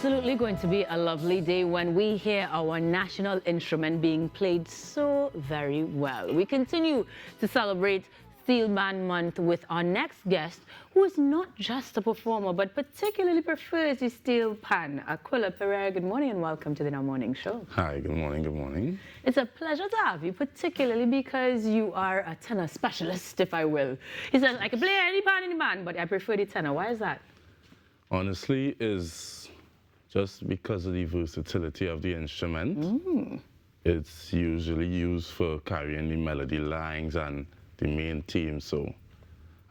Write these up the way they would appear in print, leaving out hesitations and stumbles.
absolutely going to be a lovely day when we hear our national instrument being played so very well. We continue to celebrate Steelpan Month with our next guest, who is not just a performer, but particularly prefers the steel pan. Aquila Pereira, good morning and welcome to the Now Morning Show. Hi, good morning, good morning. It's a pleasure to have you, particularly because you are a tenor specialist, if I will. He says, I can play any pan in the band, but I prefer the tenor. Why is that? Honestly, is just because of the versatility of the instrument. It's usually used for carrying the melody lines and the main theme. So,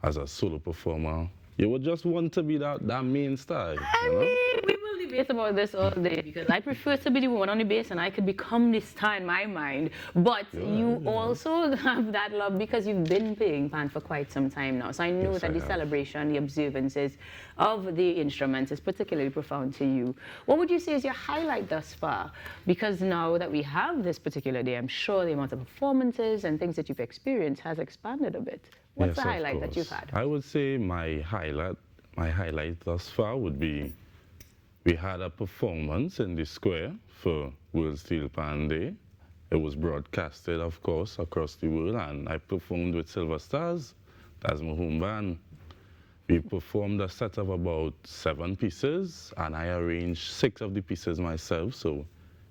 as a solo performer, you would just want to be that main star. I mean, we will debate about this all day because I prefer to be the one on the bass and I could become the star in my mind. But you also have that love because you've been playing pan for quite some time now. So I know that the celebration, the observances of the instruments is particularly profound to you. What would you say is your highlight thus far? Because now that we have this particular day, I'm sure the amount of performances and things that you've experienced has expanded a bit. What's the highlight that you've had? I would say my highlight thus far would be we had a performance in the square for World Steelpan Day. It was broadcasted, of course, across the world, and I performed with Silver Stars. That's my home band. We performed a set of about 7 pieces, and I arranged 6 of the pieces myself, so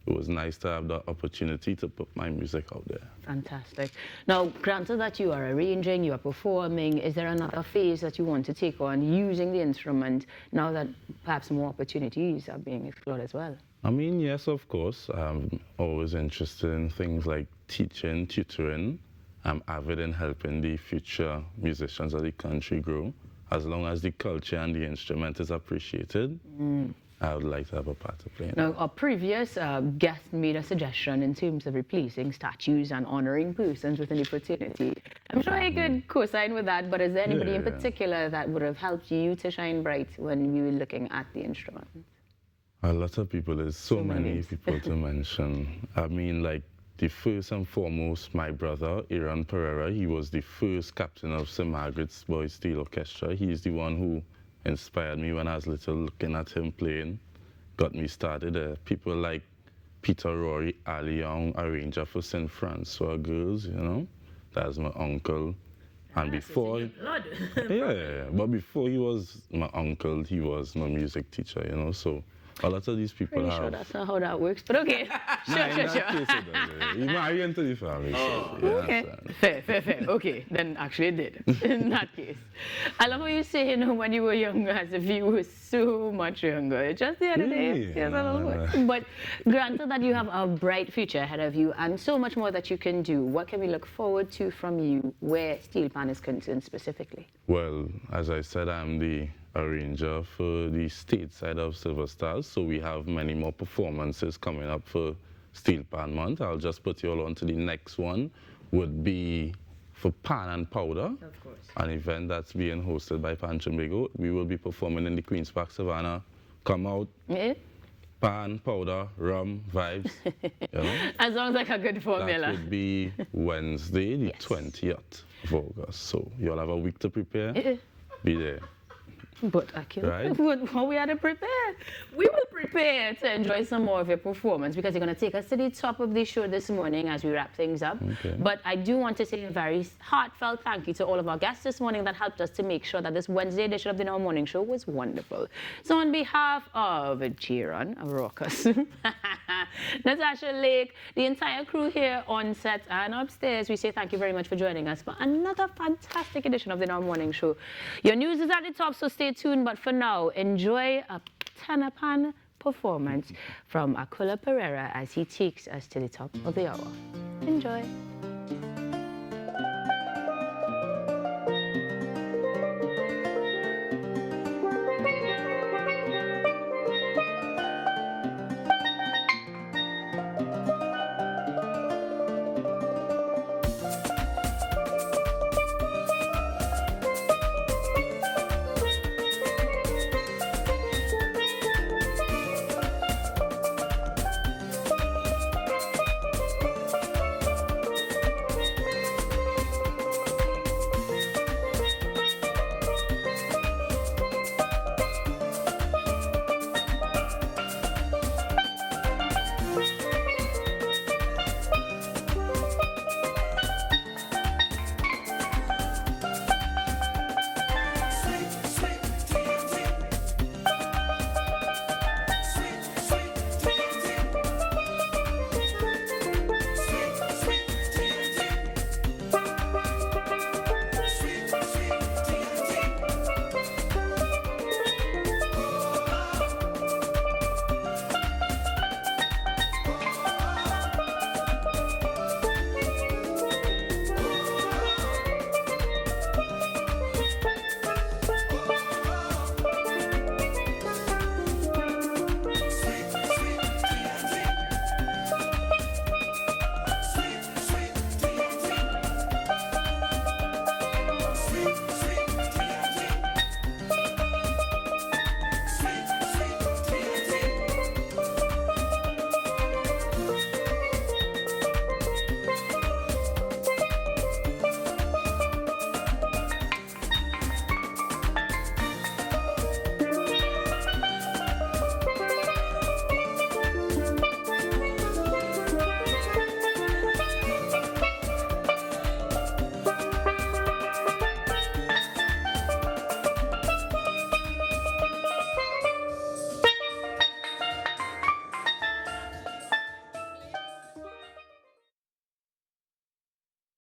it was nice to have the opportunity to put my music out there. Fantastic. Now, granted that you are arranging, you are performing, is there another phase that you want to take on using the instrument now that perhaps more opportunities are being explored as well? I mean, yes, of course. I'm always interested in things like teaching, tutoring. I'm avid in helping the future musicians of the country grow. As long as the culture and the instrument is appreciated, I would like to have a part to play in. Now, a previous guest made a suggestion in terms of replacing statues and honoring persons within the fraternity. I'm sure I could co-sign with that, but is there anybody in particular that would have helped you to shine bright when you were looking at the instrument? A lot of people, there's so many people to mention. I mean, like, the first and foremost, my brother, Aquila Pereira, he was the first captain of St. Margaret's Boys Steel Orchestra. He's the one who inspired me when I was little, looking at him playing, got me started. People like Peter Rory, Ali Young, arranger for St. Francois Girls, you know. That's my uncle. And before, but before he was my uncle, he was my music teacher, you know, so a lot of these people Pretty sure that's not how that works, but okay. You marry into the family. Okay. Fair. Okay, then actually it did, in that case. I love how you say, you know, when you were younger, as if you were so much younger. Just the other day. Yes, I love it. But granted that you have a bright future ahead of you and so much more that you can do, what can we look forward to from you where Steelpan is concerned specifically? Well, as I said, I'm the arranger for the state side of Silver Stars, so we have many more performances coming up for Steelpan Month. I'll just put you all on to the next one, would be for Pan and Powder, of course, an event that's being hosted by Pan Tobago. We will be performing in the Queen's Park Savannah. Come out, pan, powder, rum, vibes. You know? As long as like a good formula. That would be Wednesday, the 20th of August. So you'll have a week to prepare. Be there. But Aquila, what we had to prepare? We will prepare to enjoy some more of your performance because you're going to take us to the top of the show this morning as we wrap things up. But I do want to say a very heartfelt thank you to all of our guests this morning that helped us to make sure that this Wednesday edition of the Now Morning Show was wonderful. So on behalf of Jiran, Raucus, Natasha Lake, the entire crew here on set and upstairs, we say thank you very much for joining us for another fantastic edition of the Now Morning Show. Your news is at the top, so stay tuned, but for now, enjoy a tenor pan performance from Aquila Pereira as he takes us to the top of the hour. Enjoy.